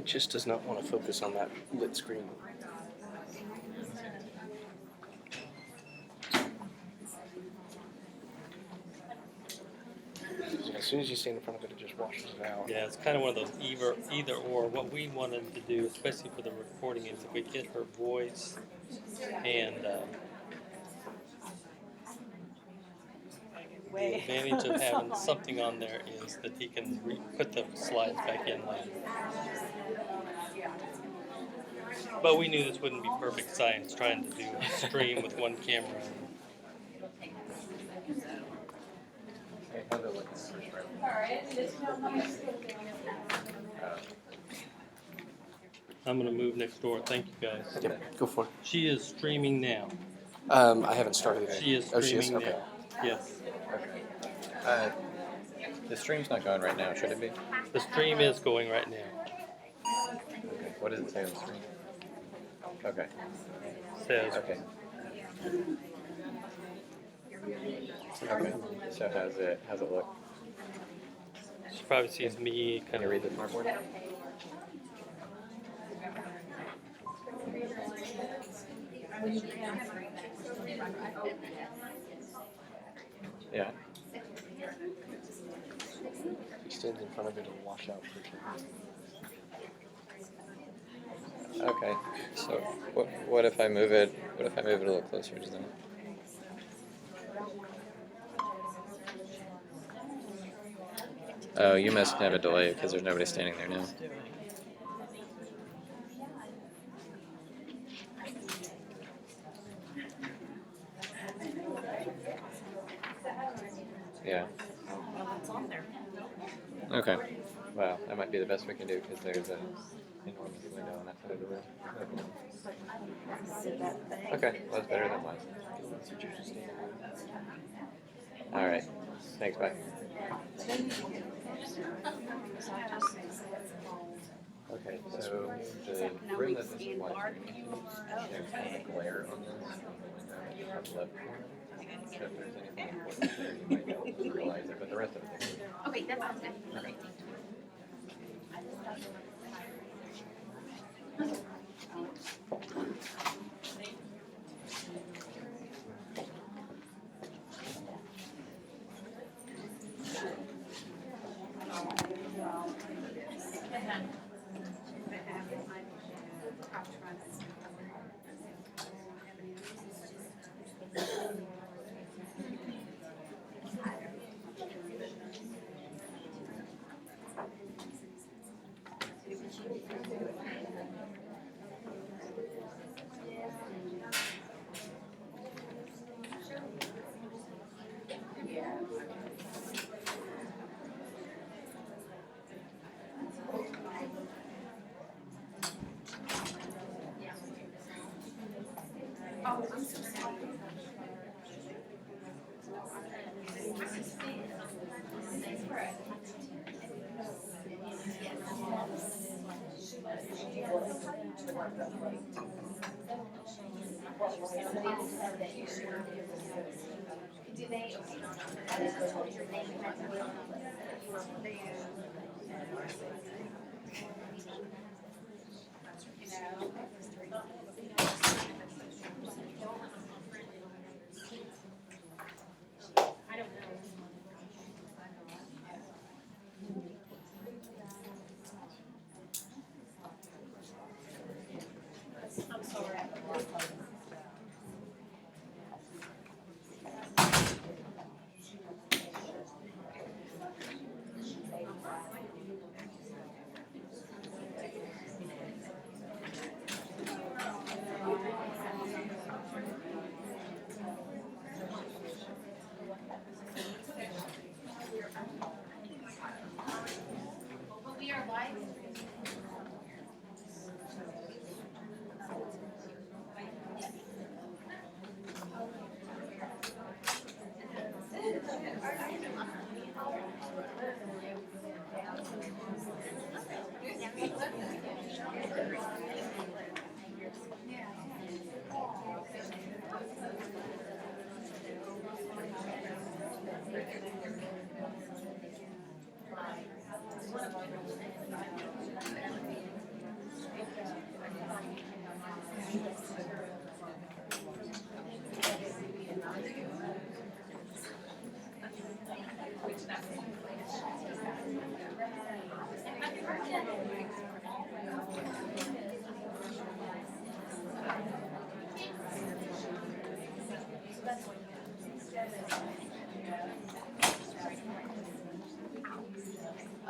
It just does not want to focus on that lit screen. As soon as you stand in front of it, it just washes it out. Yeah, it's kind of one of those either or. What we wanted to do, especially for the recording, is if we get her voice and the advantage of having something on there is that he can put the slides back in later. But we knew this wouldn't be perfect science trying to do a stream with one camera. I'm going to move next door. Thank you, guys. Okay, go for it. She is streaming now. I haven't started it. She is streaming now. Yes. Okay. The stream's not going right now, should it be? The stream is going right now. Okay. What does it say on the stream? Okay. Says. Okay. Okay. So how's it look? She probably sees me Can kind you of read the smartboard? Yeah. If he stands in front of it, it'll wash out for sure. Okay. So what if I move it? What if I move it a little closer to them? Oh, you must have a delay because there's nobody standing there now. Yeah. Well, it's on there. Okay. Well, that might be the best we can do because there's an enormous window on that side of the room. Okay, well, that's better than mine. All right. Thanks, bye. Okay, so the room that this is watching, there's kind of glare on this from the window top left corner. So if there's anything important there, you might be able to realize it, but the rest of it is good. Okay, that sounds good. Okay.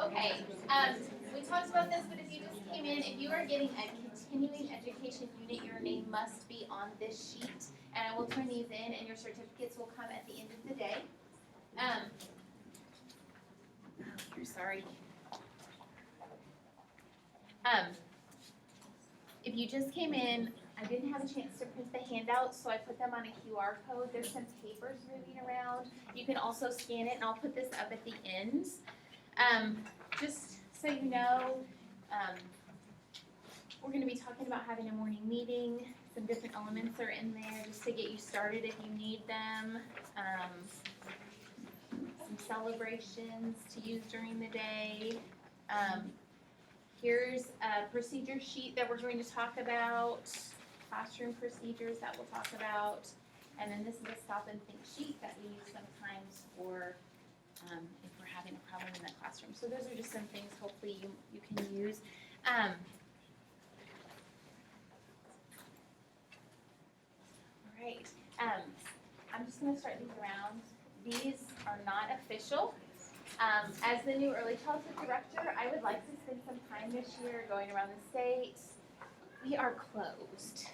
Okay, we talked about this, but if you just came in, if you are getting a continuing education unit, your name must be on this sheet. And I will turn these in, and your certificates will come at the end of the day. I'm sorry. If you just came in, I didn't have a chance to print the handouts, so I put them on a QR code. There's some papers moving around. You can also scan it, and I'll put this up at the end. Just so you know, we're going to be talking about having a morning meeting. Some different elements are in there just to get you started if you need them. Some celebrations to use during the day. Here's a procedure sheet that we're going to talk about, classroom procedures that we'll talk about, and then this is a stop and think sheet that we use sometimes for if we're having a problem in the classroom. So those are just some things hopefully you can use. All right, I'm just going to start these around. These are not official. As the new early childhood director, I would like to spend some time this year going around the state. We are closed.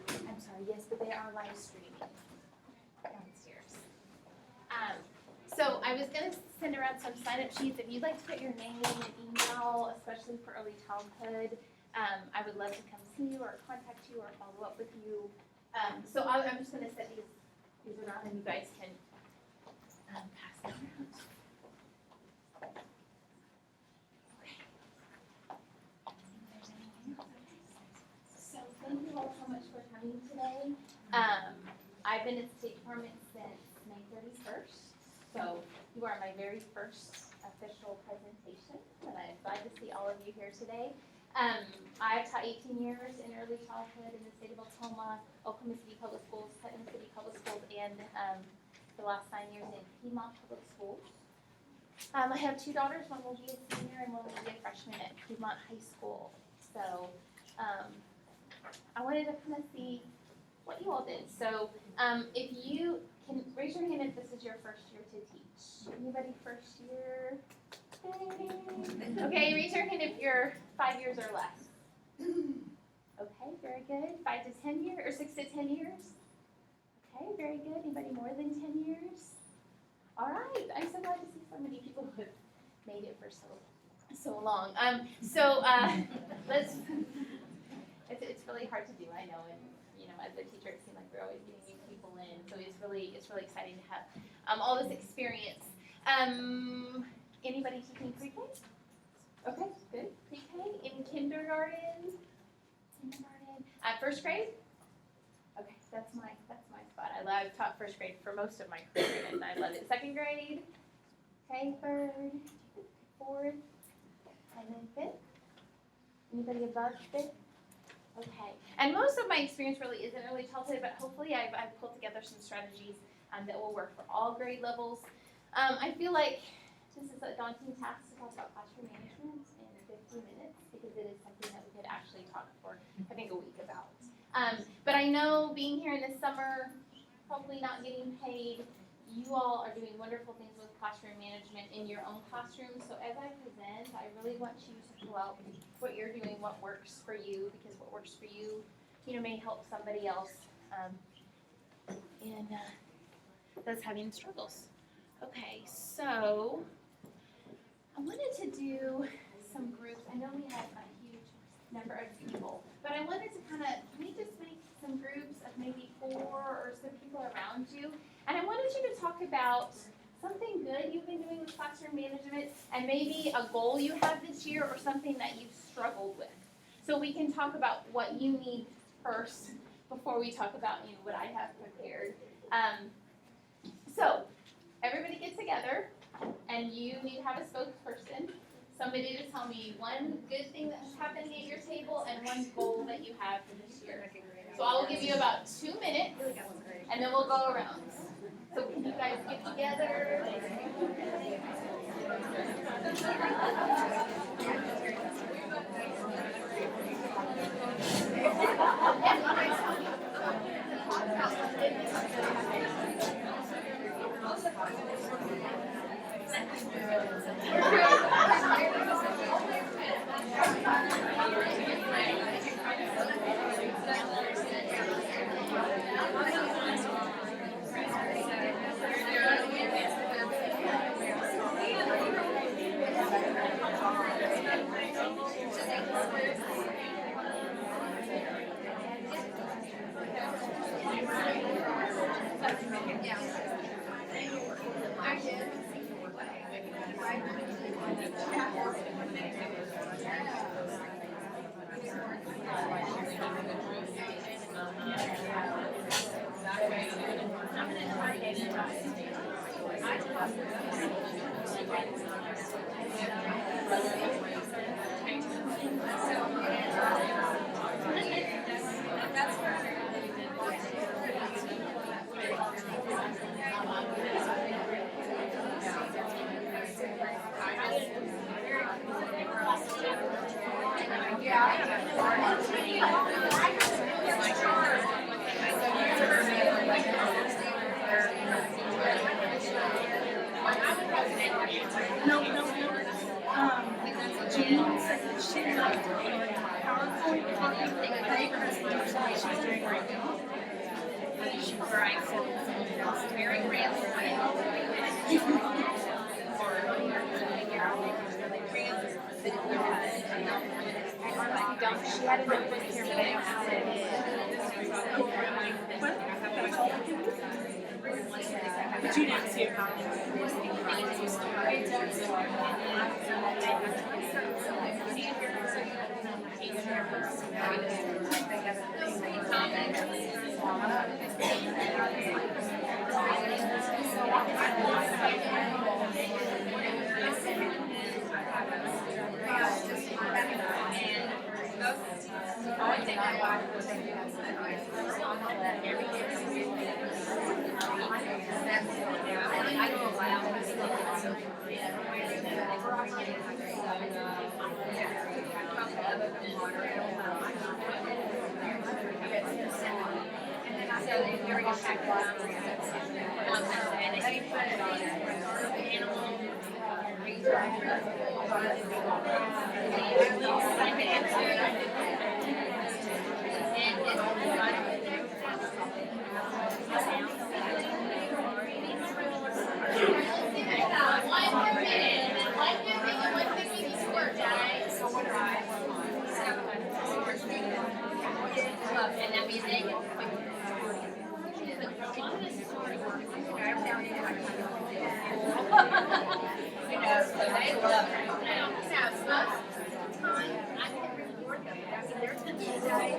I'm sorry, yes, but they are live streaming downstairs. So I was going to send around some sign-up sheets. If you'd like to put your name and email, especially for early childhood, I would love to come see you or contact you or follow up with you. So I'm just going to set these around, and you guys can pass them around. So thank you all so much for coming today. I've been at the State Department since May 31st, so you are my very first official presentation, and I'm glad to see all of you here today. I've taught 18 years in early childhood in the state of Oklahoma City Public Schools, Putnam City Public Schools, and the last 9 years in Piedmont Public Schools. I have two daughters. One will be a senior and one will be a freshman at Piedmont High School. So I wanted to kind of see what you all did. So if you can raise your hand if this is your first year to teach. Anybody first year? Okay, raise your hand if you're 5 years or less. Okay, very good. 5 to 10 years or 6 to 10 years? Okay, very good. Anybody more than 10 years? All right, I'm so glad to see so many people who have made it for so long. It's really hard to do, I know, and you know, as a teacher, it seems like we're always getting new people in, so it's really exciting to have all this experience. Anybody teaching pre-K? Okay, good. Pre-K in kindergarten. First grade? Okay, that's my spot. I've taught first grade for most of my career, and I love it. Second grade, okay, third, fourth, and then fifth. Anybody above fifth? Okay. And most of my experience really isn't early childhood, but hopefully I've pulled together some strategies that will work for all grade levels. I feel like this is a daunting task to talk about classroom management in 15 minutes because it is something that we could actually talk for, I think, a week about. But I know being here in the summer, hopefully not getting paid, you all are doing wonderful things with classroom management in your own classroom. So as I present, I really want you to pull out what you're doing, what works for you, because what works for you, may help somebody else and that's having struggles. Okay, so I wanted to do some groups. I know we have a huge number of people, but I wanted to can we just make some groups of maybe 4 or so people around you, and I wanted you to talk about something good you've been doing with classroom management and maybe a goal you have this year or something that you've struggled with. So we can talk about what you need first before we talk about what I have prepared. So everybody get together and you need to have a spokesperson. Somebody to tell me one good thing that's happening at your table and one goal that you have for this year. So I will give you about 2 minutes and then we'll go around. So can you guys get together? No. Jean said that she liked PowerPoint talking great presentation. She's doing great. Right. Very random. She had a notebook here, but I don't have it. But you didn't see a copy. And that means they get you know, so they love it. Now, most time, I can't reward them. That's their attention today.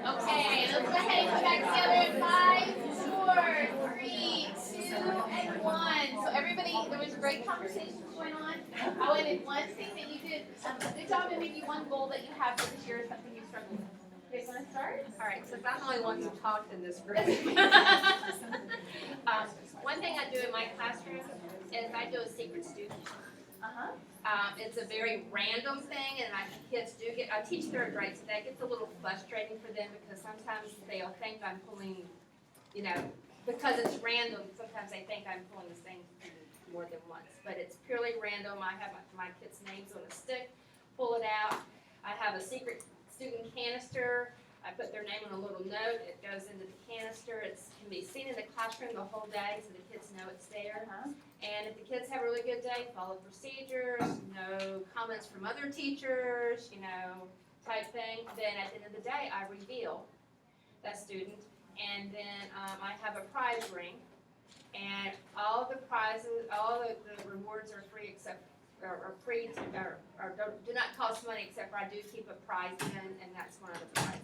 Okay, let's go ahead and come back together in 5, 4, 3, 2, and 1. So everybody, there was a great conversation going on. Oh, and then one thing that you did a good job, and maybe one goal that you have for this year is something you struggled with. You guys want to start? All right, so I'm the only one who talked in this group. One thing I do in my classroom is I do a secret student. It's a very random thing, and kids do get. I teach third grade, so that gets a little frustrating for them because sometimes they'll think I'm pulling, you know, because it's random. Sometimes they think I'm pulling the same student more than once, but it's purely random. I have my kids' names on a stick, pull it out. I have a secret student canister. I put their name on a little note. It goes into the canister. It can be seen in the classroom the whole day, so the kids know it's there. And if the kids have a really good day, follow procedures, no comments from other teachers, you know, type thing, then at the end of the day, I reveal that student. And then I have a prize ring. And all the prizes, all the rewards are free except, are free to, or do not cost money except for I do keep a prize in, and that's one of the prizes.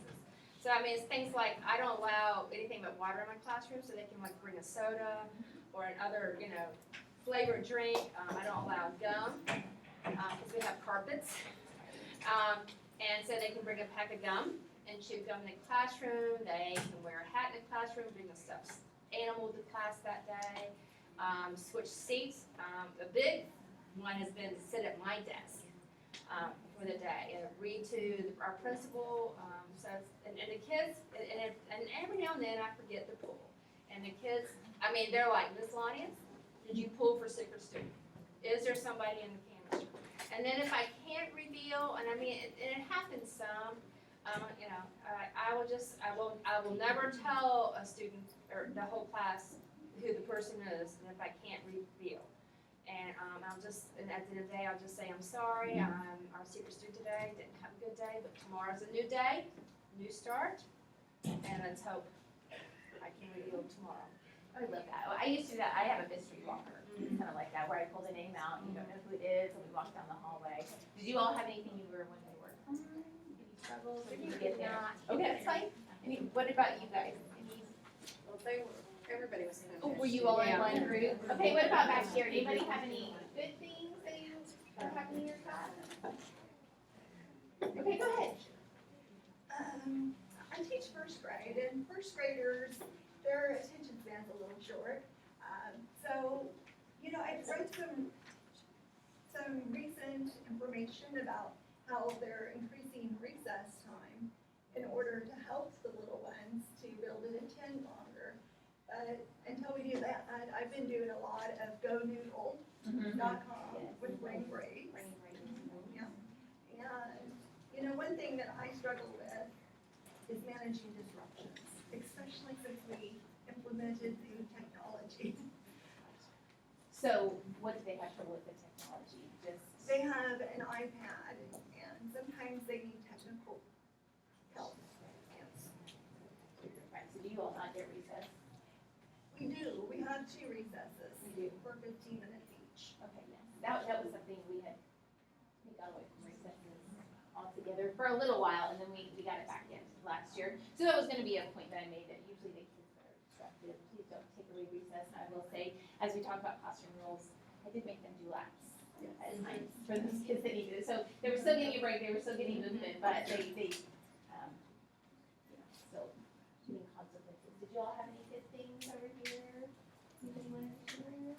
So I mean, it's things like I don't allow anything but water in my classroom, so they can like bring a soda or another, you know, flavored drink. I don't allow gum because we have carpets, and so they can bring a pack of gum and chew gum in the classroom. They can wear a hat in the classroom, bring a stuffed animal to class that day. Switch seats. A big one has been to sit at my desk for the day and read to our principal. And the kids, and every now and then I forget to pull. And the kids, I mean, they're like, Miss Lonnie, did you pull for secret student? Is there somebody in the canister? And then if I can't reveal, and I mean, it happens some, you know, I will never tell a student or the whole class who the person is, and if I can't reveal. And and at the end of the day, I'll just say, I'm sorry, our secret student today didn't have a good day, but tomorrow's a new day, new start, and let's hope I can reveal tomorrow. I love that. Oh, I used to do that. I have a mystery walker. It's kind of like that, where I pull the name out, and you don't know who it is, and we walk down the hallway. Did you all have anything you were when they were any struggles, or did you get there? Okay, that's fine. What about you guys? Well, everybody was in Were you all in one group? Okay, what about back here? Anybody have any good things that are happening in your class? Okay, go ahead. I teach first grade, and first graders, their attention span's a little short. So, I wrote some recent information about how they're increasing recess time in order to help the little ones to be able to attend longer. But until we do that, I've been doing a lot of GoNoodle.com with Brain Braids. Yeah. And, one thing that I struggle with is managing disruptions, especially since we implemented new technology. So, what do they have trouble with the technology? They have an iPad, and sometimes they need technical help. Yes. Right, so do you all not get recess? We do. We have 2 recesses. We do. For 15 minutes each. Okay, yes. That was something we got away from recesses altogether for a little while, and then we got it back in last year. So that was gonna be a point that I made, that usually the kids that are disruptive, please don't take away recess. And I will say, as we talk about classroom rules, I did make them do laps at times for those kids that needed it. So they were still getting a break, they were still getting movement, but they still doing consequences. Did you all have any good things over here? Anybody want to share?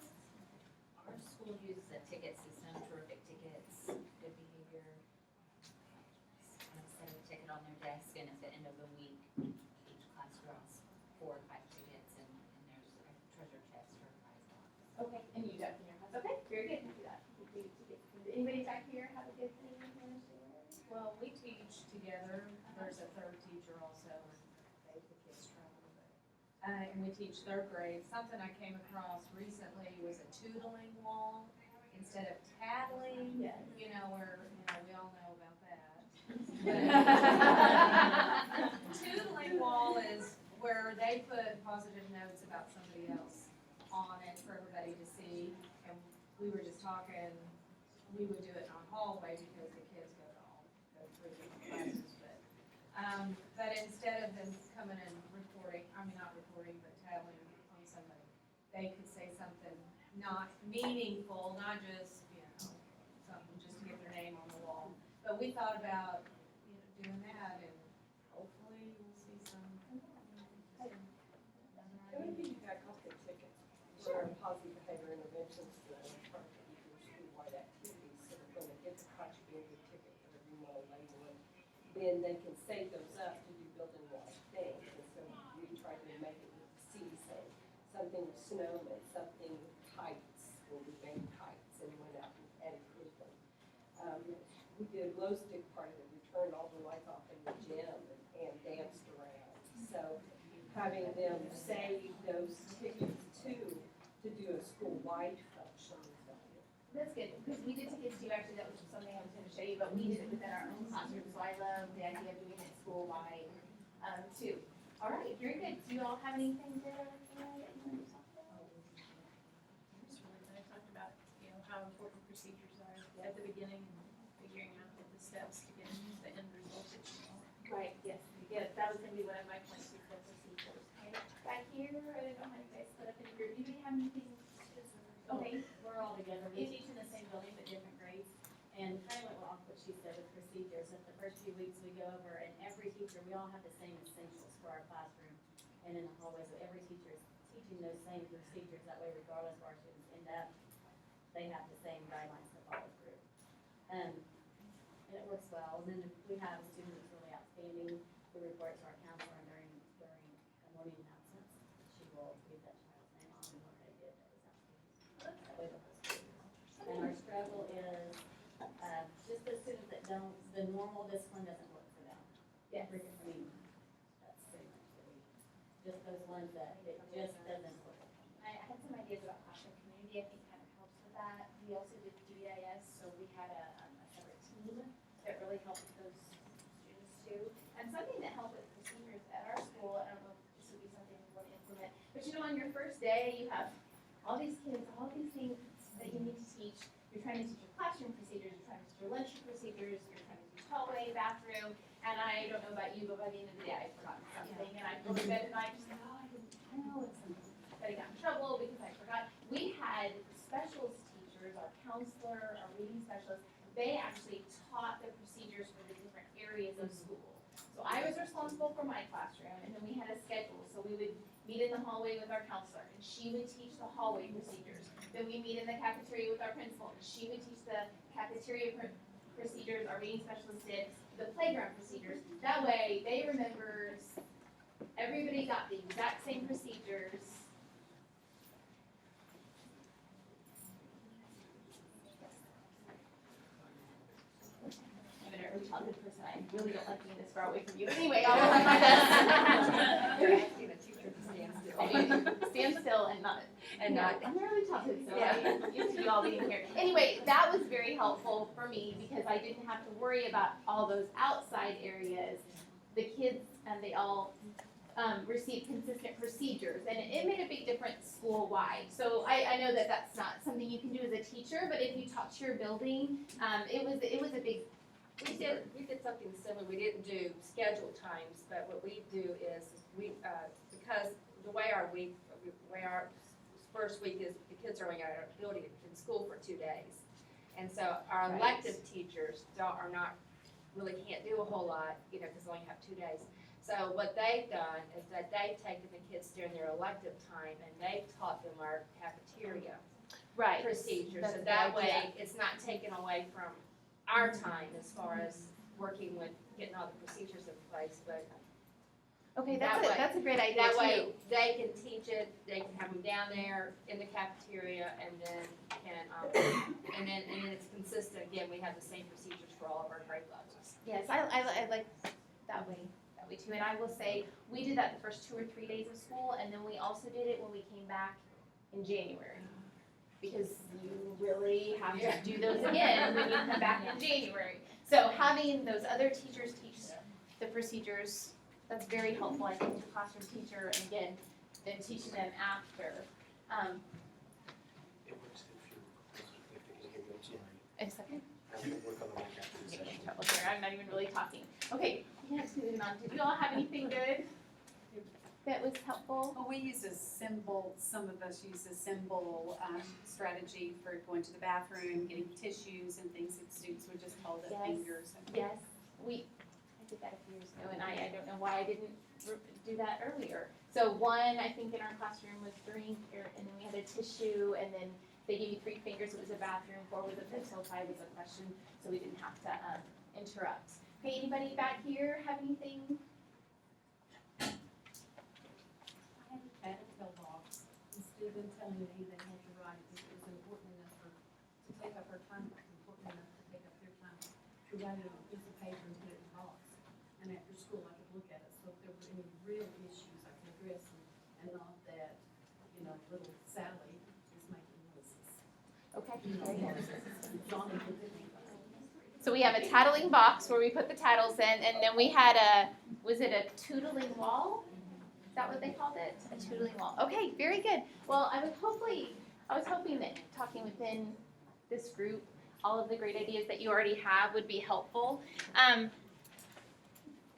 Our school uses a ticket system, terrific tickets, good behavior. Set a ticket on their desk, and at the end of the week, each class draws 4 or 5 tickets, and there's a treasure chest for a prize box. Okay, and you do it in your class. Okay, very good. We do that. Anybody back here have a good thing you want to share? Well, we teach together. There's a third teacher also, and they the kids travel. And we teach third grade. Something I came across recently was a tootling wall instead of tattling. Yes. Where we all know about that. Tootling wall is where they put positive notes about somebody else on it for everybody to see. And we were just talking. We would do it in our hallway because the kids go through different classes, but instead of them coming and not reporting, but tattling on somebody, they could say something not meaningful, not just, something just to get their name on the wall. But we thought about, doing that, and hopefully we'll see some. Can we give you back off the tickets for positive behavior interventions that are part of your school-wide activities, so that when they get the contributing ticket, whatever you want to label it, then they can save those up to do building-wide things. And so we try to make it with season, something with snowmen, something with kites, when we made kites and went out and hit them. We did glow stick part of it. We turned all the lights off in the gym and danced around. So having them save those tickets to do a school-wide function. That's good, because we did tickets too, actually, that was just something I was gonna show you, but we did it within our own classroom, so I love the idea of doing it school-wide, too. All right, very good. Do you all have anything that you want to talk about? Just really nice talking about, how important procedures are at the beginning and figuring out what the steps to get the end result that you want. Right, yes, that was gonna be one of my points, is the procedures. Okay, back here, I don't know how you guys split up in a group. Do you have anything? Okay. We're all together. We teach in the same building but different grades. And kind of went off what she said with procedures. At the first few weeks we go over, and every teacher, we all have the same essentials for our classroom and in the hallway. So every teacher is teaching those same procedures. That way, regardless of our students end up, they have the same guidelines to follow through. And it works well. And then if we have a student that's really outstanding, we report it to our counselor, and during a morning absence, she will read that child's name on and what they did that was outstanding. That way the whole school knows. And our struggle is just the students that don't, the normal discipline doesn't work for them. Yes. I mean, that's pretty much it. Just those ones that it just doesn't work. I ideas about classroom community, I think kind of helps with that. We also did DIS, so we had a separate team that really helped those students too. And something that helped with procedures at our school, I don't know if this would be something we want to implement, but you know, on your first day, you have all these kids, all these things that you need to teach. You're trying to teach your classroom procedures, you're trying to teach your lunch procedures, you're trying to teach hallway, bathroom, and I don't know about you, but by the end of the day, I'd forgotten something, and I'd go to bed at night, just like, oh, I didn't know, but I got in trouble because I forgot. We had specials teachers, our counselor, our reading specialist, they actually taught the procedures for the different areas of school. So I was responsible for my classroom, and then we had a schedule, so we would meet in the hallway with our counselor, and she would teach the hallway procedures. Then we meet in the cafeteria with our principal, and she would teach the cafeteria procedures, our reading specialist did the playground procedures. That way, they remembered, everybody got the exact same procedures. I'm an early childhood person, I really don't like being this far away from you. Anyway, I'll do my best. You're asking a teacher to stand still. I mean, stand still and not. And not. I'm early childhood, so Yeah. I'm used to you all being here. Anyway, that was very helpful for me because I didn't have to worry about all those outside areas. The kids, and they all received consistent procedures, and it made a big difference school-wide. So I know that that's not something you can do as a teacher, but if you taught to your building, it was a big. We did something similar. We didn't do scheduled times, but what we do is because the way our first week is, the kids are only out of building in school for 2 days. And so our Right. elective teachers can't do a whole lot, because they only have 2 days. So what they've done is that they've taken the kids during their elective time and they've taught them our cafeteria Right. procedures. That's So a that good idea. way, it's not taken away from our time as far as working with getting all the procedures in place, but Okay, That that's way- that's a great idea that too. way they can teach it, they can have them down there in the cafeteria and then and then it's consistent, again, we have the same procedures for all of our grade levels. Yes, I like that way too. And I will say, we did that the first 2 or 3 days of school, and then we also did it when we came back in January. Because you really have to do those again when you come back in January. So having those other teachers teach the procedures, that's very helpful, I think, to classroom teacher, and again, then teaching them after. It works if they can hear you, I'm sorry. A second. I have to work on the mic after this Getting in session. trouble here, I'm not even really talking. Okay, yes, moving on. Did you all have anything good that was helpful? Well, we use a symbol, some of us use a symbol strategy for going to the bathroom, getting tissues and things that students would just hold up Yes. fingers. Yes, I did that a few years ago, and I don't know why I didn't do that earlier. So one, I think in our classroom was drink, and then we had a tissue, and then they gave you 3 fingers, it was a bathroom, 4 was a pencil, 5 was a question, so we didn't have to interrupt. Okay, anybody back here have anything? I had a tell box, instead of them telling me they had to write it, it was important enough to take up her time, it was important enough to take up their time to write it on a piece of paper and put it in a box. And after school, I could look at it, so if there were any real issues, I could address them, and not that, little Sally is making noises. Okay. Johnny did it. So we have a tattling box where we put the titles in, and then we had was it a tootling wall? Is that what they called it? A tootling wall. Okay, very good. Well, I was hoping that talking within this group, all of the great ideas that you already have would be helpful.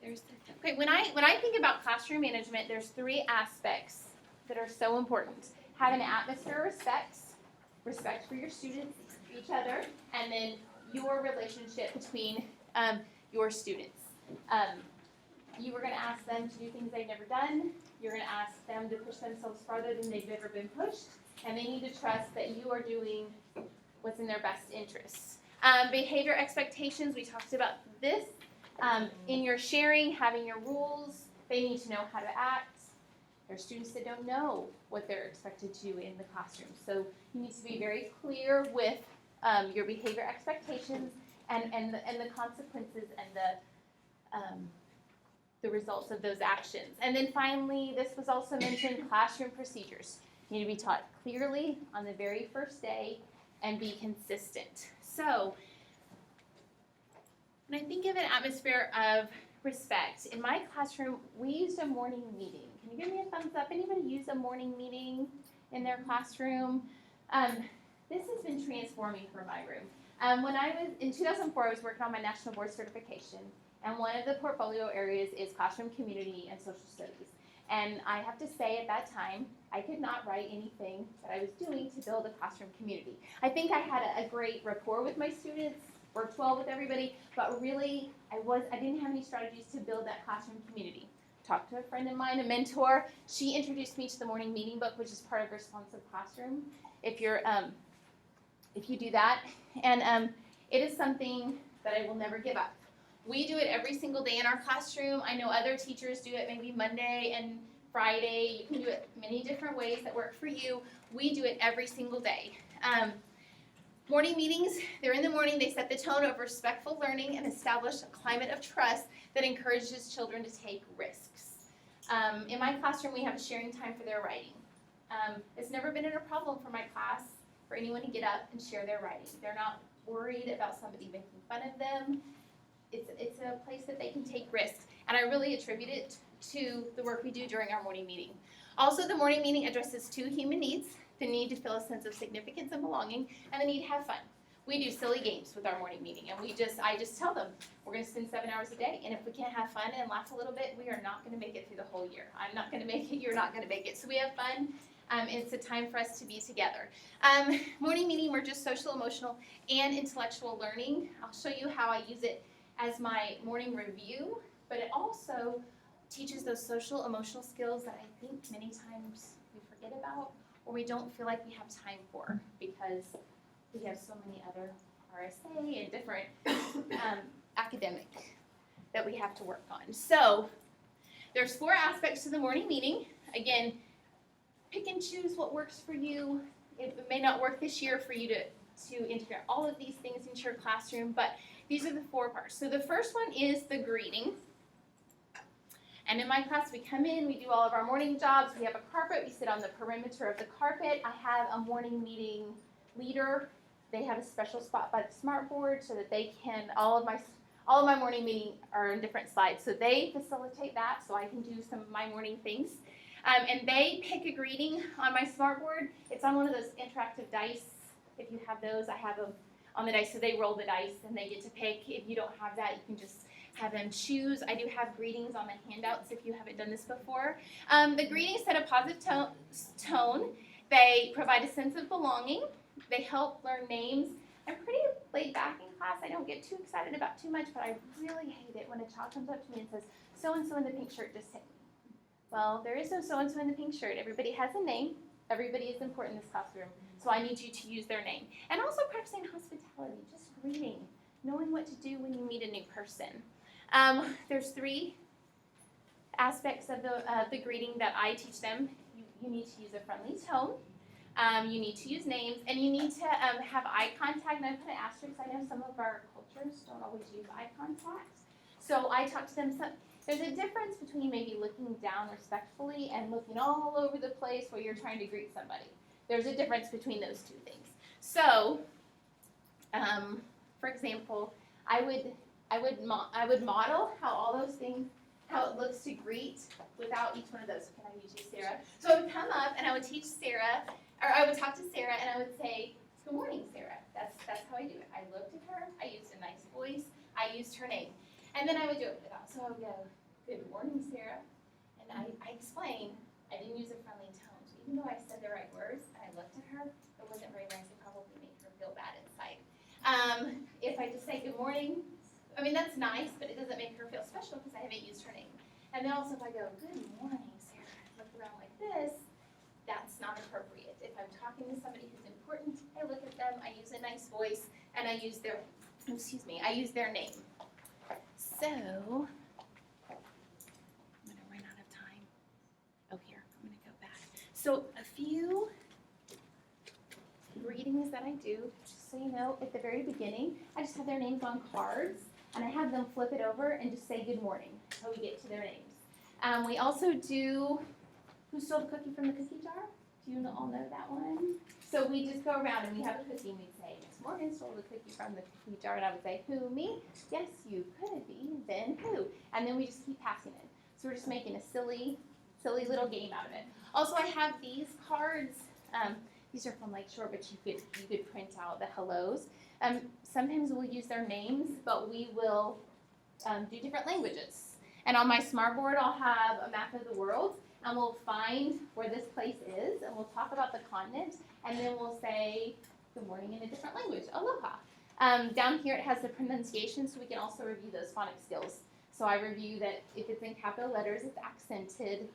When I think about classroom management, there's 3 aspects that are so important. Have an atmosphere of respect for your students, each other, and then your relationship between your students. You were going to ask them to do things they've never done. You're going to ask them to push themselves farther than they've ever been pushed, and they need to trust that you are doing what's in their best interests. Behavior expectations, we talked about this. In your sharing, having your rules, they need to know how to act. There are students that don't know what they're expected to do in the classroom, so you need to be very clear with your behavior expectations and the consequences and the results of those actions. And then finally, this was also mentioned, classroom procedures. You need to be taught clearly on the very first day and be consistent. So, when I think of an atmosphere of respect, in my classroom, we used a morning meeting. Can you give me a thumbs up? Anybody use a morning meeting in their classroom? This has been transforming for my room. When I was in 2004, I was working on my national board certification, and one of the portfolio areas is classroom community and social studies. And I have to say, at that time, I could not write anything that I was doing to build a classroom community. I think I had a great rapport with my students, worked well with everybody, but really, I didn't have any strategies to build that classroom community. Talked to a friend of mine, a mentor. She introduced me to the morning meeting book, which is part of Responsive Classroom. If you do that, and it is something that I will never give up. We do it every single day in our classroom. I know other teachers do it maybe Monday and Friday. You can do it many different ways that work for you. We do it every single day. Morning meetings, they're in the morning. They set the tone of respectful learning and establish a climate of trust that encourages children to take risks. In my classroom, we have a sharing time for their writing. It's never been a problem for my class for anyone to get up and share their writing. They're not worried about somebody making fun of them. It's a place that they can take risks, and I really attribute it to the work we do during our morning meeting. Also, the morning meeting addresses two human needs: the need to feel a sense of significance and belonging, and the need to have fun. We do silly games with our morning meeting, and I just tell them, we're going to spend 7 hours a day, and if we can't have fun and laugh a little bit, we are not going to make it through the whole year. I'm not going to make it, you're not going to make it. So we have fun. It's a time for us to be together. Morning meeting merges social, emotional, and intellectual learning. I'll show you how I use it as my morning review, but it also teaches those social, emotional skills that I think many times we forget about, or we don't feel like we have time for because we have so many other RSA and different academic that we have to work on. So there's 4 aspects to the morning meeting. Again, pick and choose what works for you. It may not work this year for you to integrate all of these things into your classroom, but these are the 4 parts. So the first one is the greeting. And in my class, we come in, we do all of our morning jobs. We have a carpet. We sit on the perimeter of the carpet. I have a morning meeting leader. They have a special spot by the smart board so that they can, all of my morning meeting are in different slides. So they facilitate that so I can do some of my morning things. And they pick a greeting on my smart board. It's on one of those interactive dice. If you have those, I have them on the dice. So they roll the dice and they get to pick. If you don't have that, you can just have them choose. I do have greetings on the handouts if you haven't done this before. The greetings set a positive tone. They provide a sense of belonging. They help learn names. I'm pretty laid back in class. I don't get too excited about too much, but I really hate it when a child comes up to me and says, so-and-so in the pink shirt just hit me. Well, there is no so-and-so in the pink shirt. Everybody has a name. Everybody is important in this classroom. So I need you to use their name. And also practicing hospitality, just greeting, knowing what to do when you meet a new person. There's 3 aspects of the greeting that I teach them. You need to use a friendly tone. You need to use names, and you need to have eye contact. And I put an asterisk. I know some of our cultures don't always use eye contact. So I talk to them. There's a difference between maybe looking down respectfully and looking all over the place where you're trying to greet somebody. There's a difference between those 2 things. So, for example, I would model how all those things, how it looks to greet without each one of those. Can I use you, Sarah? So I would come up and I would teach Sarah, or I would talk to Sarah and I would say, "Good morning, Sarah." That's how I do it. I looked at her. I used a nice voice. I used her name. And then I would do it without. So I would go, "Good morning, Sarah." And I explain, I didn't use a friendly tone. So even though I said the right words and I looked at her, it wasn't very nice. It probably made her feel bad inside. If I just say good morning, I mean, that's nice, but it doesn't make her feel special because I haven't used her name. And then also if I go, "Good morning, Sarah," look around like this, that's not appropriate. If I'm talking to somebody who's important, I look at them, I use a nice voice, and I use their name. So, I'm going to run out of time. Oh, here, I'm going to go back. So, a few greetings that I do, just so you know, at the very beginning, I just have their names on cards, and I have them flip it over and just say good morning until we get to their names. We also do, who stole the cookie from the cookie jar? Do you all know that one? So we just go around and we have a cookie and we say, Miss Morgan stole the cookie from the cookie jar, and I would say, who, me? Yes, you could be, then who? And then we just keep passing it. So we're just making a silly little game out of it. Also, I have these cards. These are from Lakeshore, but you could print out the hellos. Sometimes we'll use their names, but we will do different languages. And on my smartboard, I'll have a map of the world, and we'll find where this place is, and we'll talk about the continent, and then we'll say good morning in a different language, aloha. Down here it has the pronunciation, so we can also review those phonic skills. So I review that if it's in capital letters, it's accented.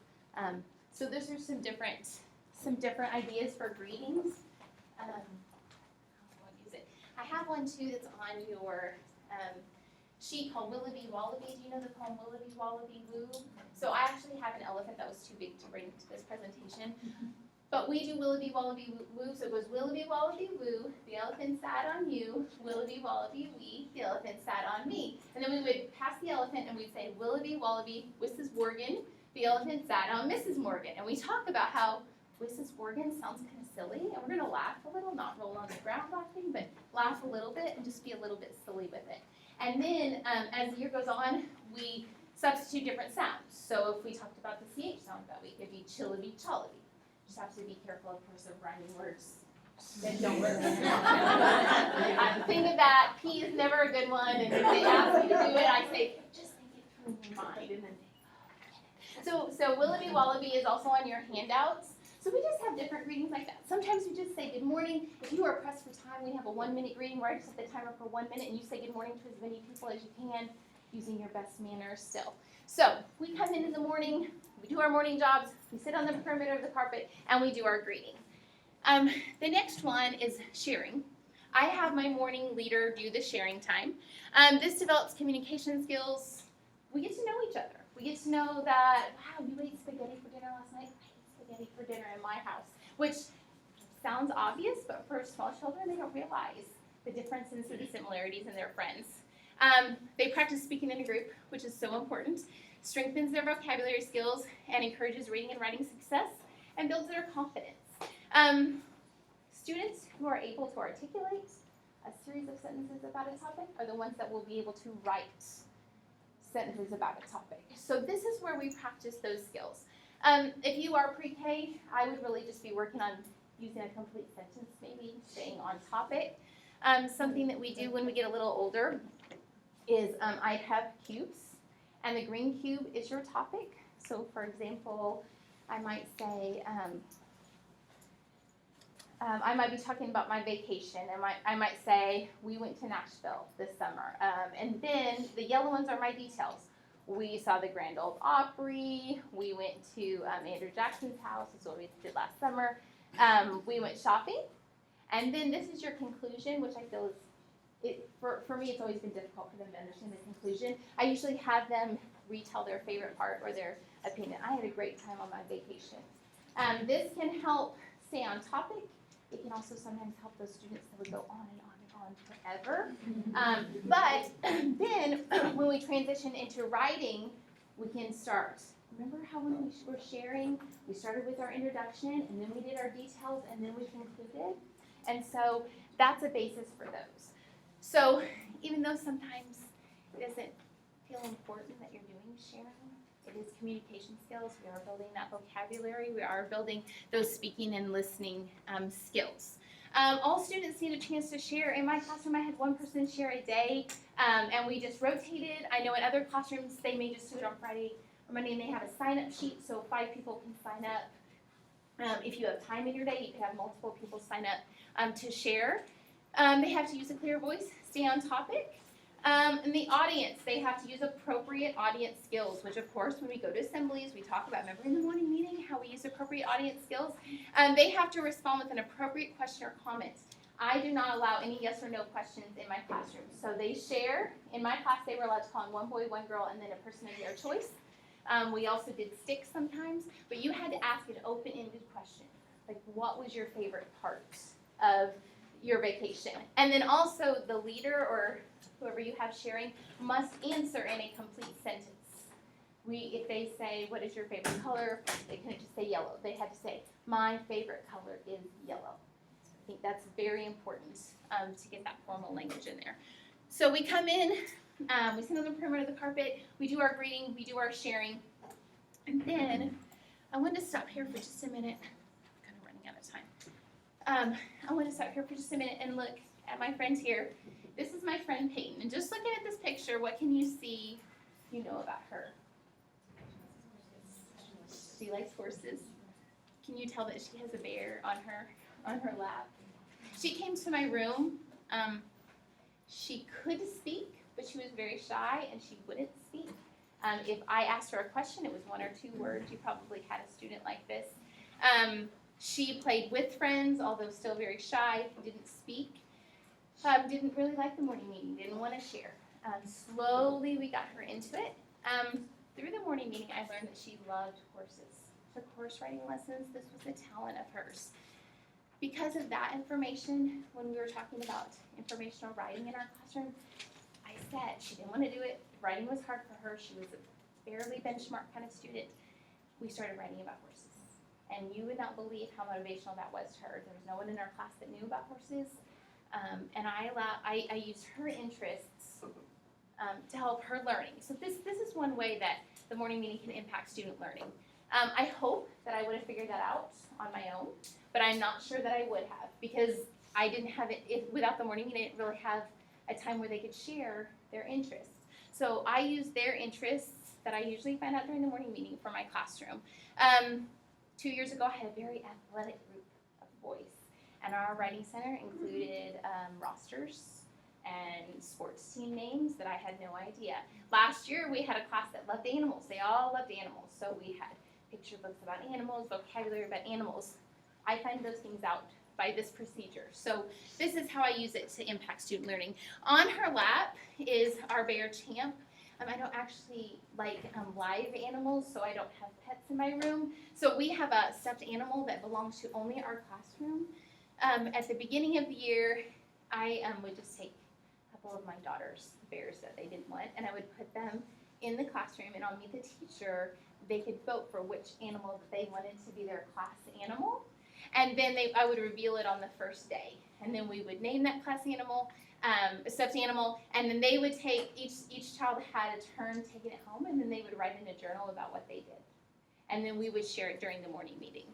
So those are some different ideas for greetings. How do I use it? I have one too that's on your sheet called Willoughby Wallaby. Do you know the poem Willoughby Wallaby Woo? So I actually have an elephant that was too big to bring to this presentation. But we do Willoughby Wallaby Woo, so it goes Willoughby Wallaby Woo, the elephant sat on you, Willoughby Wallaby Wee, the elephant sat on me. And then we would pass the elephant and we'd say Willoughby Wallaby, Mrs. Morgan, the elephant sat on Mrs. Morgan. And we talk about how Mrs. Morgan sounds kind of silly, and we're gonna laugh a little, not roll on the ground laughing, but laugh a little bit and just be a little bit silly with it. And then as the year goes on, we substitute different sounds. So if we talked about the CH sound that week, it'd be chillaby chollaby. Just have to be careful, of course, of rhyming words that don't work. Think of that. P is never a good one, and if they ask me to do it, I say, just think it through in your mind, and then so Willoughby Wallaby is also on your handouts. So we just have different greetings like that. Sometimes we just say good morning. If you are pressed for time, we have a 1-minute greeting where I just set the timer for 1 minute, and you say good morning to as many people as you can, using your best manners still. So we come in the morning, we do our morning jobs, we sit on the perimeter of the carpet, and we do our greeting. The next one is sharing. I have my morning leader do the sharing time. This develops communication skills. We get to know each other. We get to know that, wow, you ate spaghetti for dinner last night. I ate spaghetti for dinner in my house, which sounds obvious, but for small children, they don't realize the differences and the similarities in their friends. They practice speaking in a group, which is so important, strengthens their vocabulary skills, and encourages reading and writing success, and builds their confidence. Students who are able to articulate a series of sentences about a topic are the ones that will be able to write sentences about a topic. So this is where we practice those skills. If you are pre-K, I would really just be working on using a complete sentence, maybe staying on topic. Something that we do when we get a little older is I have cubes, and the green cube is your topic. So for example, I might say, I might be talking about my vacation, and I might say, we went to Nashville this summer. And then the yellow ones are my details. We saw the Grand Ole Opry, we went to Andrew Jackson's house, that's what we did last summer. We went shopping, and then this is your conclusion, which I feel is, for me, it's always been difficult for them to understand the conclusion. I usually have them retell their favorite part or their opinion. I had a great time on my vacation. This can help stay on topic. It can also sometimes help those students that would go on and on and on forever. But then when we transition into writing, we can start. Remember how when we were sharing, we started with our introduction, and then we did our details, and then we concluded? And so that's a basis for those. So even though sometimes it doesn't feel important that you're doing sharing, it is communication skills. We are building that vocabulary. We are building those speaking and listening skills. All students need a chance to share. In my classroom, I had one person share a day, and we just rotated. I know in other classrooms, they may just do it on Friday or Monday, and they have a sign-up sheet, so 5 people can sign up. If you have time in your day, you can have multiple people sign up to share. They have to use a clear voice, stay on topic. And the audience, they have to use appropriate audience skills, which of course, when we go to assemblies, we talk about, remember in the morning meeting, how we use appropriate audience skills? They have to respond with an appropriate question or comment. I do not allow any yes or no questions in my classroom. So they share. In my class, they were allowed to call in one boy, one girl, and then a person of their choice. We also did sticks sometimes, but you had to ask an open-ended question. Like, what was your favorite part of your vacation? And then also the leader or whoever you have sharing must answer in a complete sentence. If they say, what is your favorite color? They couldn't just say yellow. They had to say, My favorite color is yellow. I think that's very important to get that formal language in there. So we come in, we sit on the perimeter of the carpet, we do our greeting, we do our sharing, and then I want to stop here for just a minute. I'm kind of running out of time. I want to stop here for just a minute and look at my friend here. This is my friend Peyton, and just looking at this picture, what can you see you know about her? She likes horses. Can you tell that she has a bear on her lap? She came to my room. She could speak, but she was very shy and she wouldn't speak. If I asked her a question, it was 1 or 2 words. You probably had a student like this. She played with friends, although still very shy, didn't speak. Didn't really like the morning meeting, didn't want to share. Slowly we got her into it. Through the morning meeting, I learned that she loved horses. Took horse riding lessons. This was a talent of hers. Because of that information, when we were talking about informational writing in our classroom, I said she didn't want to do it. Writing was hard for her. She was a fairly benchmark kind of student. We started writing about horses. And you would not believe how motivational that was to her. There was no one in our class that knew about horses. And I used her interests to help her learning. So this is one way that the morning meeting can impact student learning. I hope that I would have figured that out on my own, but I'm not sure that I would have, because I didn't have it without the morning meeting. I didn't really have a time where they could share their interests. So I used their interests that I usually find out during the morning meeting for my classroom. 2 years ago, I had a very athletic group of boys, and our writing center included rosters and sports team names that I had no idea. Last year, we had a class that loved animals. They all loved animals, so we had picture books about animals, vocabulary about animals. I find those things out by this procedure. So this is how I use it to impact student learning. On her lap is our bear Champ. I don't actually like live animals, so I don't have pets in my room. So we have a stuffed animal that belongs to only our classroom. At the beginning of the year, I would just take a couple of my daughter's bears that they didn't want, and I would put them in the classroom, and I'll meet the teacher. They could vote for which animal that they wanted to be their class animal. And then I would reveal it on the first day. And then we would name that class animal, a stuffed animal, and then they would take, each child had a turn taking it home, and then they would write in a journal about what they did. And then we would share it during the morning meeting.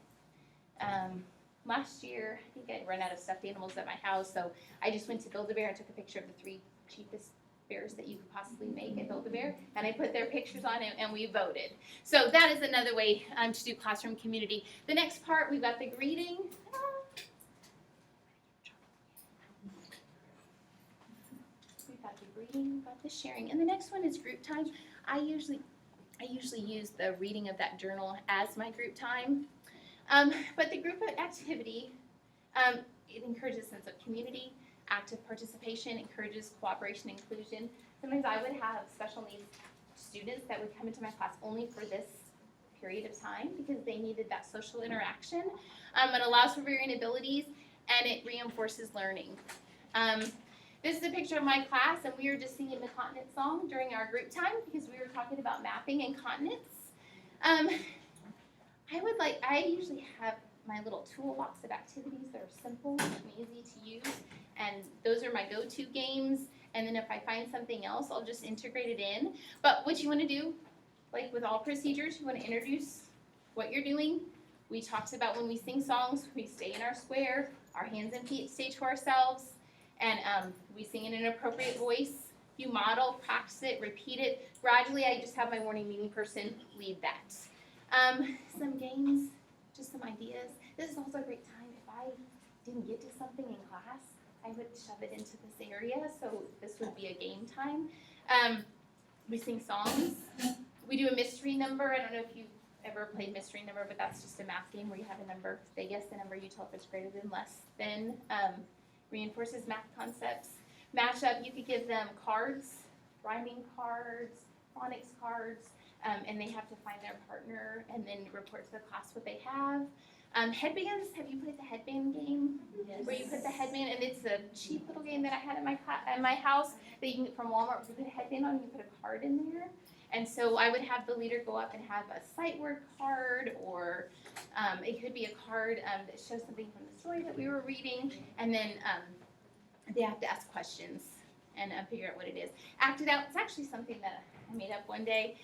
Last year, I think I'd run out of stuffed animals at my house, so I just went to Build-A-Bear and took a picture of the 3 cheapest bears that you could possibly make at Build-A-Bear, and I put their pictures on it, and we voted. So that is another way to do classroom community. The next part, we've got the greeting. We've got the greeting, we've got the sharing, and the next one is group time. I usually use the reading of that journal as my group time. But the group activity, it encourages a sense of community. Active participation encourages cooperation and inclusion. Sometimes I would have special needs students that would come into my class only for this period of time because they needed that social interaction. It allows for varying abilities, and it reinforces learning. This is a picture of my class, and we were just singing the continent song during our group time because we were talking about mapping and continents. I usually have my little toolbox of activities that are simple and easy to use, and those are my go-to games. And then if I find something else, I'll just integrate it in. But what you want to do, like with all procedures, you want to introduce what you're doing. We talked about when we sing songs, we stay in our square, our hands and feet stay to ourselves, and we sing in an appropriate voice. You model, practice it, repeat it. Gradually, I just have my morning meeting person lead that. Some games, just some ideas. This is also a great time if I didn't get to something in class, I would shove it into this area, so this would be a game time. We sing songs. We do a mystery number. I don't know if you've ever played mystery number, but that's just a math game where you have a number. They guess the number, you tell if it's greater than, less than. Reinforces math concepts. Matchup, you could give them cards, rhyming cards, phonics cards, and they have to find their partner and then report to the class what they have. Headbands, have you played the headband game? Where you put the headband, and it's a cheap little game that I had at my house that you can get from Walmart. You put a headband on, you put a card in there. And so I would have the leader go up and have a sight word card, or it could be a card that shows something from the story that we were reading, and then they have to ask questions and figure out what it is. Act it out. It's actually something that I made up one day.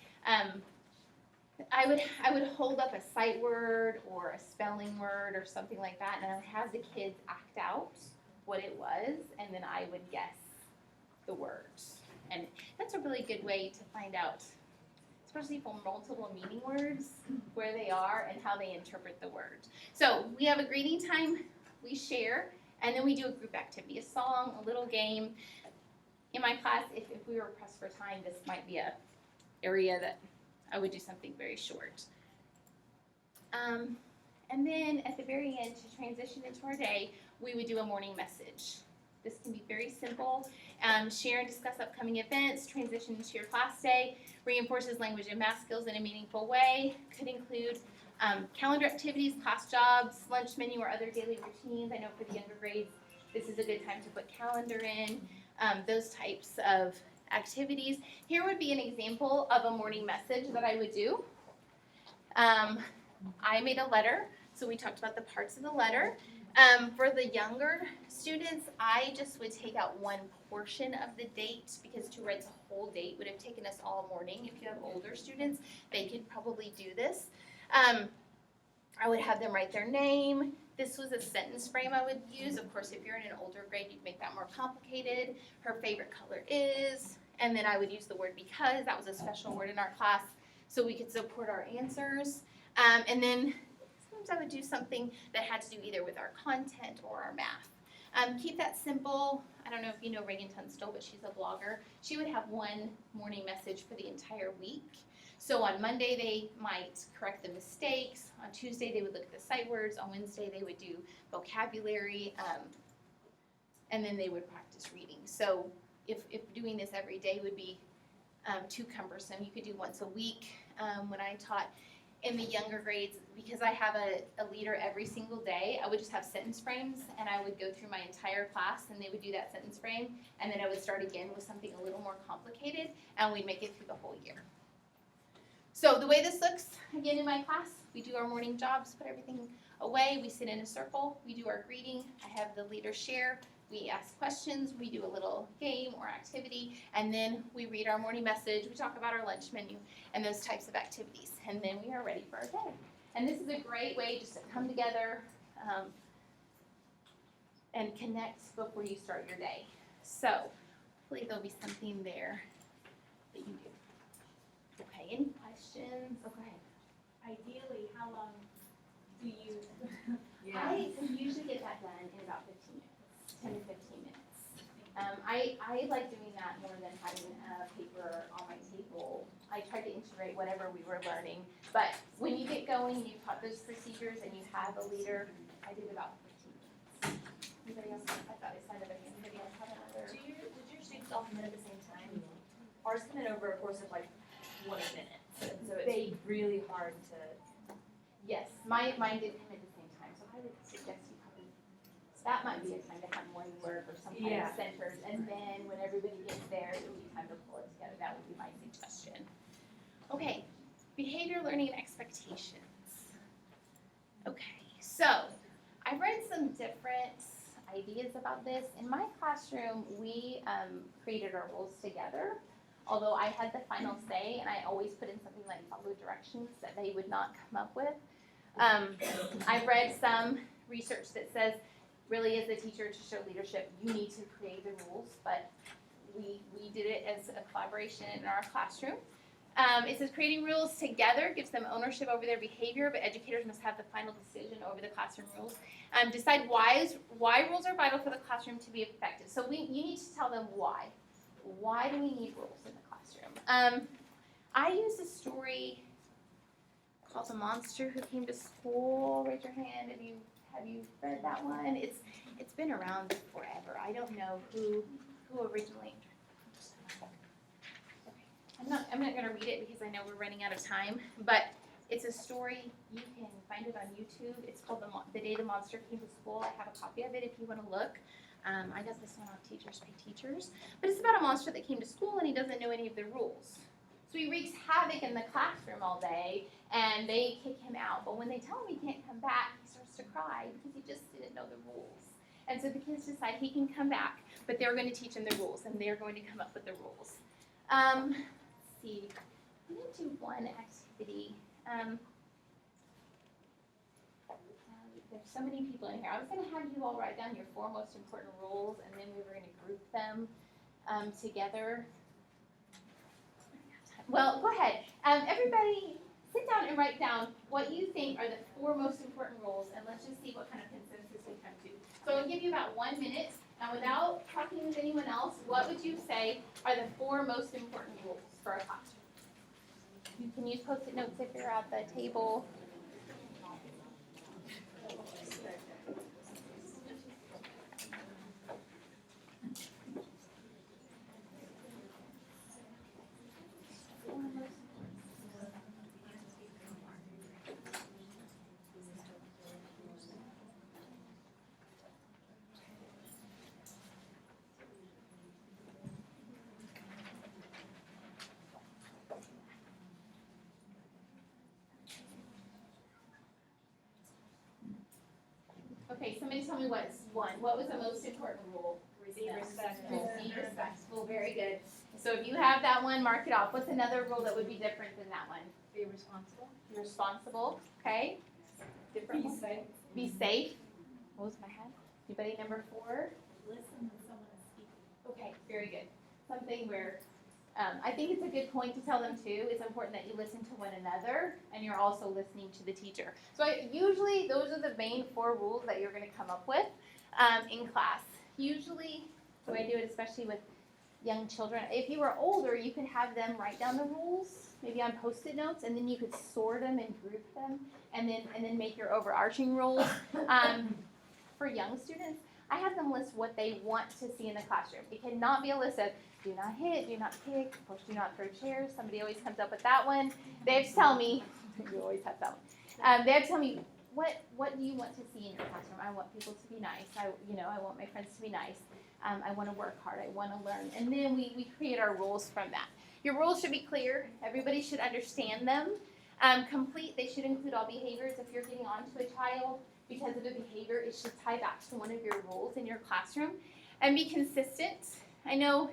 I would hold up a sight word or a spelling word or something like that, and I would have the kids act out what it was, and then I would guess the words. And that's a really good way to find out, especially for multiple meaning words, where they are and how they interpret the words. So we have a greeting time, we share, and then we do a group activity, a song, a little game. In my class, if we were pressed for time, this might be a area that I would do something very short. And then at the very end, to transition into our day, we would do a morning message. This can be very simple. Share and discuss upcoming events, transition into your class day, reinforces language and math skills in a meaningful way, could include calendar activities, class jobs, lunch menu, or other daily routines. I know for the younger grades, this is a good time to put calendar in, those types of activities. Here would be an example of a morning message that I would do. I made a letter, so we talked about the parts of the letter. For the younger students, I just would take out one portion of the date, because to write the whole date would have taken us all morning. If you have older students, they could probably do this. I would have them write their name. This was a sentence frame I would use. Of course, if you're in an older grade, you'd make that more complicated. Her favorite color is, and then I would use the word because. That was a special word in our class, so we could support our answers. And then sometimes I would do something that had to do either with our content or our math. Keep that simple. I don't know if you know Reagan Tunstall, but she's a blogger. She would have one morning message for the entire week. So on Monday, they might correct the mistakes. On Tuesday, they would look at the sight words. On Wednesday, they would do vocabulary. And then they would practice reading. So if doing this every day would be too cumbersome, you could do once a week. When I taught in the younger grades, because I have a leader every single day, I would just have sentence frames, and I would go through my entire class, and they would do that sentence frame, and then I would start again with something a little more complicated, and we'd make it through the whole year. So the way this looks, again in my class, we do our morning jobs, put everything away, we sit in a circle, we do our greeting, I have the leader share, we ask questions, we do a little game or activity, and then we read our morning message, we talk about our lunch menu, and those types of activities, and then we are ready for our day. And this is a great way just to come together and connect before you start your day. So hopefully there'll be something there that you do. Okay, any questions? Oh, go ahead. Ideally, how long do you? I usually get that done in about 15 minutes, 10 to 15 minutes. I like doing that more than having a paper on my table. I try to integrate whatever we were learning. But when you get going, you taught those procedures and you have a leader, I did about 15 minutes. Anybody else? I thought I saw another hand. Anybody else have another? Did your students all come in at the same time? Ours come in over a course of like 20 minutes, and so it's really hard to. Yes, mine did come at the same time, so I would suggest you probably, that might be a time to have morning work or some kind of centers, and then when everybody gets there, it would be time to pull it together. That would be my suggestion. Okay, behavior, learning, and expectations. Okay, so I've read some different ideas about this. In my classroom, we created our rules together. Although I had the final say, and I always put in something like follow directions that they would not come up with. I've read some research that says, really as a teacher to show leadership, you need to create the rules, but we did it as a collaboration in our classroom. It says creating rules together gives them ownership over their behavior, but educators must have the final decision over the classroom rules. Decide why rules are vital for the classroom to be effective. So you need to tell them why. Why do we need rules in the classroom? I used a story called The Monster Who Came to School. Raise your hand if have you read that one? It's been around forever. I don't know who originally. Okay. I'm not going to read it because I know we're running out of time. But It's a story, you can find it on YouTube. It's called The Day the Monster Came to School. I have a copy of it if you want to look. I got this one on Teachers Pay Teachers. But it's about a monster that came to school and he doesn't know any of the rules. So he wreaks havoc in the classroom all day and they kick him out. But when they tell him he can't come back, he starts to cry because he just didn't know the rules. And so the kids decide he can come back, but they're going to teach him the rules and they're going to come up with the rules. Let's see, I'm going to do one activity. There's so many people in here. I was going to have you all write down your 4 most important rules, and then we were going to group them together. Well, go ahead. Everybody, sit down and write down what you think are the 4 most important rules, and let's just see what kind of consensus we come to. So I'll give you about 1 minute, and without talking with anyone else, what would you say are the 4 most important rules for a classroom? You can use Post-it notes if you're at the table. Okay, somebody tell me what's 1. What was the most important rule? Be respectful. Be respectful, very good. So if you have that one, mark it off. What's another rule that would be different than that one? Be responsible. Be responsible, okay? Different one? safe. Be safe. What was my head? Anybody number 4? Listen when someone is speaking. Okay, very good. Something where, I think it's a good point to tell them too. It's important that you listen to one another and you're also listening to the teacher. So usually those are the main 4 rules that you're going to come up with in class. Usually, the way I do it, especially with young children, if you were older, you could have them write down the rules, maybe on Post-it notes, and then you could sort them and group them, and then make your overarching rules. For young students, I have them list what they want to see in the classroom. It cannot be a list of do not hit, do not kick, of course do not throw chairs. Somebody always comes up with that one. They have to tell me, you always have that one. They have to tell me, what do you want to see in your classroom? I want people to be nice. I want my friends to be nice. I want to work hard. I want to learn. And then we create our rules from that. Your rules should be clear. Everybody should understand them. Complete, they should include all behaviors. If you're getting on to a child because of a behavior, it should tie back to one of your rules in your classroom. And be consistent. I know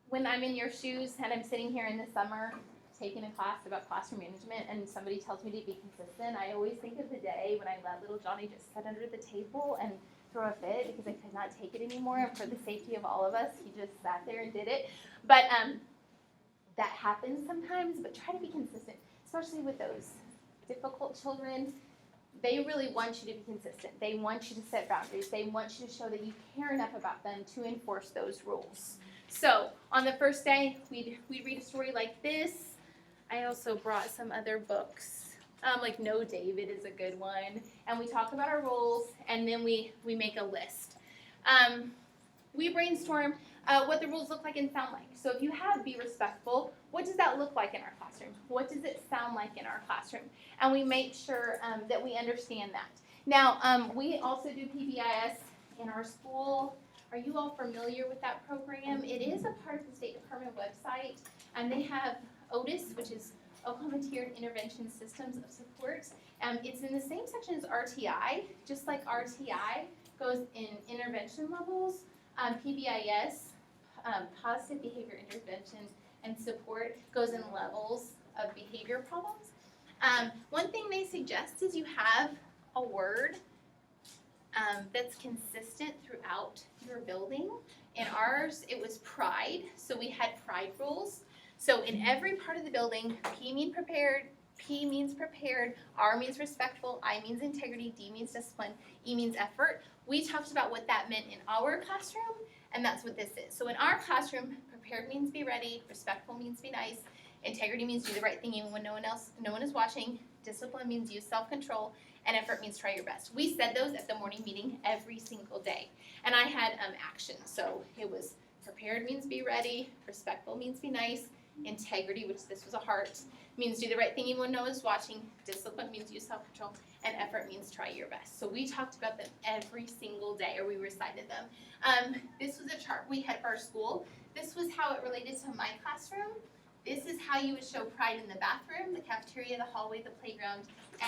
when I'm in your shoes and I'm sitting here in the summer taking a class about classroom management and somebody tells me to be consistent, I always think of the day when I let little Johnny just sit under the table and throw a fit because I could not take it anymore, and for the safety of all of us, he just sat there and did it. But that happens sometimes, but try to be consistent, especially with those difficult children. They really want you to be consistent. They want you to set boundaries. They want you to show that you care enough about them to enforce those rules. So on the first day, we'd read a story like this. I also brought some other books, like No David is a good one. And we talk about our rules, and then we make a list. We brainstorm what the rules look like and sound like. So if you have be respectful, what does that look like in our classroom? What does it sound like in our classroom? And we make sure that we understand that. Now, we also do PBIS in our school. Are you all familiar with that program? It is a part of the State Department website, and they have OTIS, which is Oklahoma Tiered Intervention Systems of Support. It's in the same section as RTI, just like RTI goes in intervention levels. PBIS, Positive Behavior Intervention and Support, goes in levels of behavior problems. One thing they suggest is you have a word that's consistent throughout your building. In ours, it was pride, so we had pride rules. So in every part of the building, P means prepared, R means respectful, I means integrity, D means discipline, E means effort. We talked about what that meant in our classroom, and that's what this is. So in our classroom, prepared means be ready, respectful means be nice, integrity means do the right thing even when no one is watching, discipline means use self-control, and effort means try your best. We said those at the morning meeting every single day. And I had actions. So it was prepared means be ready, respectful means be nice, Integrity, which this was a heart, means do the right thing even when no one's watching. Discipline means use self-control. And effort means try your best. So we talked about them every single day, or we recited them. This was a chart we had for our school. This was how it related to my classroom. This is how you would show pride in the bathroom, the cafeteria, the hallway, the playground,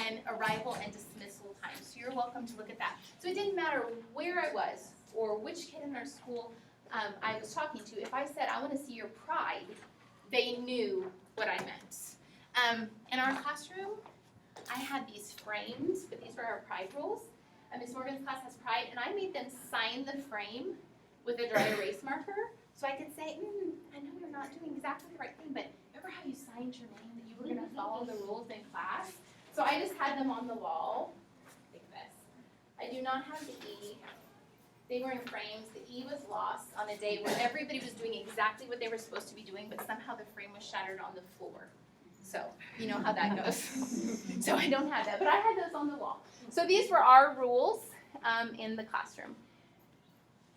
and arrival and dismissal time. So you're welcome to look at that. So it didn't matter where I was or which kid in our school I was talking to. If I said, I want to see your pride, they knew what I meant. In our classroom, I had these frames, but these were our pride rules. Ms. Morgan's class has pride, and I made them sign the frame with a dry erase marker. So I could say, I know you're not doing exactly the right thing, but remember how you signed your name that you were going to follow the rules in class? So I just had them on the wall, like this. I do not have the E. They were in frames. The E was lost on a day where everybody was doing exactly what they were supposed to be doing, but somehow the frame was shattered on the floor. So you know how that goes. So I don't have that, but I had those on the wall. So these were our rules in the classroom.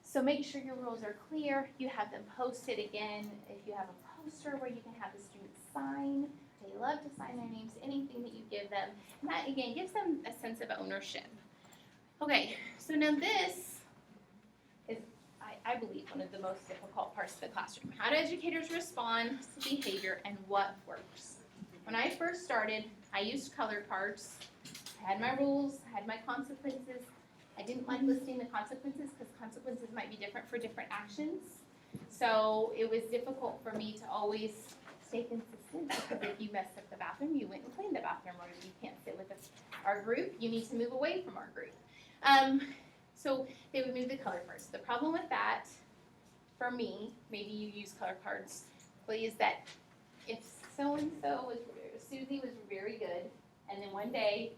So make sure your rules are clear. You have them posted again. If you have a poster where you can have the students sign, they love to sign their names, anything that you give them. And that, again, gives them a sense of ownership. Okay, so now this is, I believe, one of the most difficult parts of the classroom. How do educators respond to behavior and what works? When I first started, I used color cards. I had my rules, I had my consequences. I didn't like listing the consequences because consequences might be different for different actions. So it was difficult for me to always stay consistent because if you messed up the bathroom, you went and cleaned the bathroom, or you can't sit with our group, you need to move away from our group. So they would move the color cards. The problem with that, for me, maybe you use color cards, is that if so-and-so Susie was very good, and then one day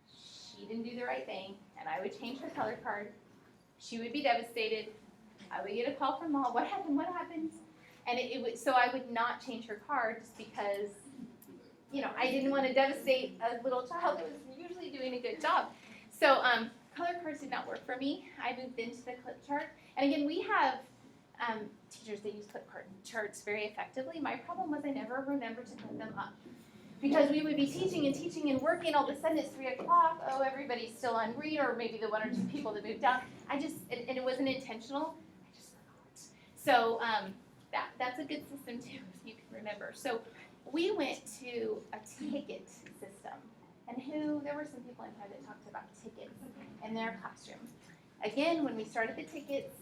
she didn't do the right thing, and I would change her color card, she would be devastated. I would get a call from mom, what happened? And so I would not change her card just because, I didn't want to devastate a little child that was usually doing a good job. So color cards did not work for me. I moved into the clip chart. And again, we have teachers that use clip charts very effectively. My problem was I never remembered to put them up. Because we would be teaching and working, all of a sudden it's 3 o'clock, everybody's still on green, or maybe the 1 or 2 people that moved down. And it wasn't intentional, I just forgot. So that's a good system too, if you can remember. So we went to a ticket system. And there were some people in here that talked about tickets in their classroom. Again, when we started the tickets,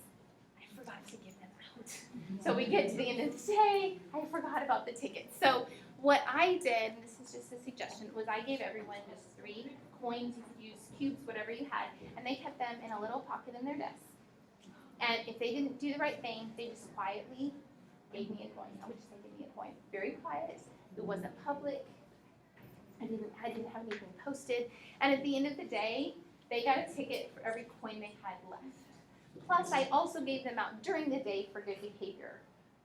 I forgot to give them out. So we get to the end of the day, I forgot about the tickets. So what I did, and this is just a suggestion, was I gave everyone just 3 coins. You could use cubes, whatever you had, and they kept them in a little pocket in their desk. And if they didn't do the right thing, they just quietly gave me a coin. I would just say, give me a coin. Very quiet. It wasn't public. I didn't have anything posted. And at the end of the day, they got a ticket for every coin they had left. Plus, I also gave them out during the day for good behavior.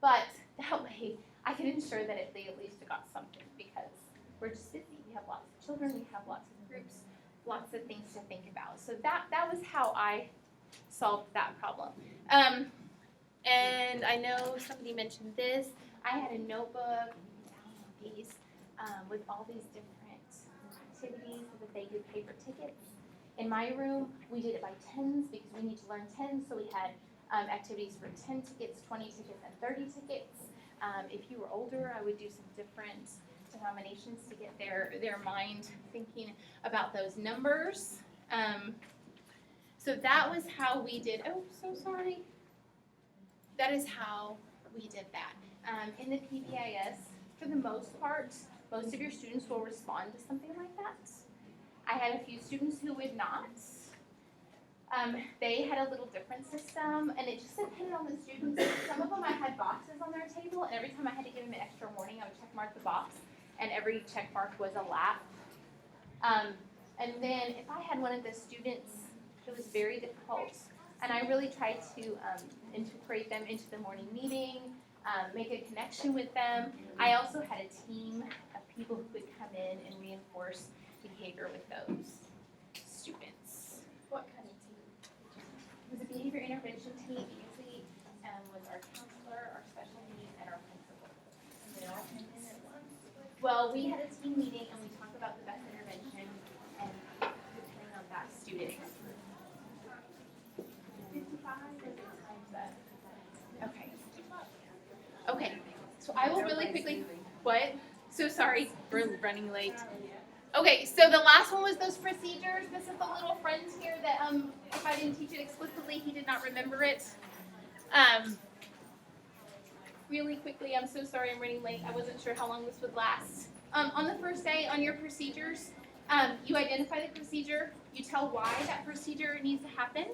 But that way, I could ensure that if they at least got something, because we're just busy. We have lots of children, we have lots of groups, lots of things to think about. So that was how I solved that problem. And I know somebody mentioned this. I had a notebook piece with all these different activities so that they did paper tickets. In my room, we did it by tens because we need to learn tens. So we had activities for 10 tickets, 20 tickets, and 30 tickets. If you were older, I would do some different denominations to get their mind thinking about those numbers. So that was how we did, that is how we did that. In the PBIS, for the most part, most of your students will respond to something like that. I had a few students who would not. They had a little different system, and it just depended on the students. Some of them I had boxes on their table, and every time I had to give them an extra warning, I would check mark the box, and every check mark was a lap. And then if I had one of the students that was very difficult, and I really tried to integrate them into the morning meeting, make a connection with them. I also had a team of people who would come in and reinforce behavior with those students. What kind of team? It was a behavior intervention team. Usually was our counselor, our special needs, and our principal. And they all we had a team meeting and we talked about the best intervention and depending on that student. 55 or times that? Okay. Okay, so I will really quickly, what? So sorry, we're running late. Okay, so the last one was those procedures. This is the little friend here that, if I didn't teach it explicitly, he did not remember it. Really quickly, I'm so sorry I'm running late. I wasn't sure how long this would last. On the first day, on your procedures, you identify the procedure. You tell why that procedure needs to happen.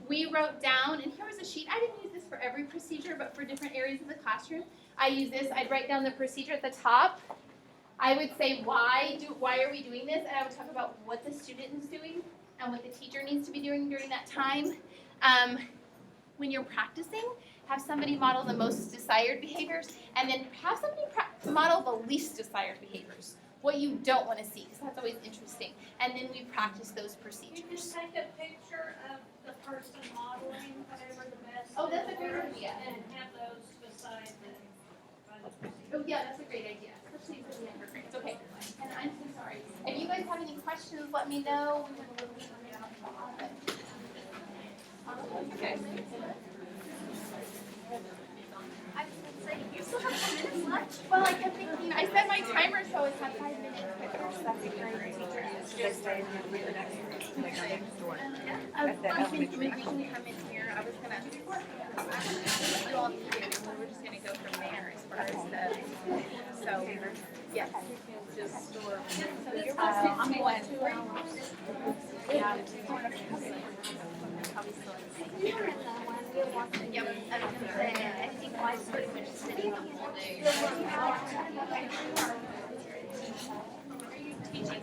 We wrote down, and here was a sheet. I didn't use this for every procedure, but for different areas of the classroom, I use this. I'd write down the procedure at the top. I would say, why are we doing this? And I would talk about what the student is doing and what the teacher needs to be doing during that time. When you're practicing, have somebody model the most desired behaviors, and then have somebody model the least desired behaviors, what you don't want to see, because that's always interesting. And then we practice those procedures. You just take a picture of the person modeling whatever the best. Oh, that's a great idea. And have those beside the. Oh, yeah, that's a great idea, especially for the younger grades. Okay, and I'm so sorry. If you guys have any questions, let me know. We went a little bit off the Okay. I was gonna say, you still have 5 minutes left? Well, I kept thinking, I set my timer so it's had 5 minutes. I'm thinking maybe we can come in here. I was gonna do all these, and we were just gonna go from there as far as the, so, yes. Just store. I'm going to, yeah. Yep, I was gonna say, I think Wise pretty much sitting the whole day. Are you teaching?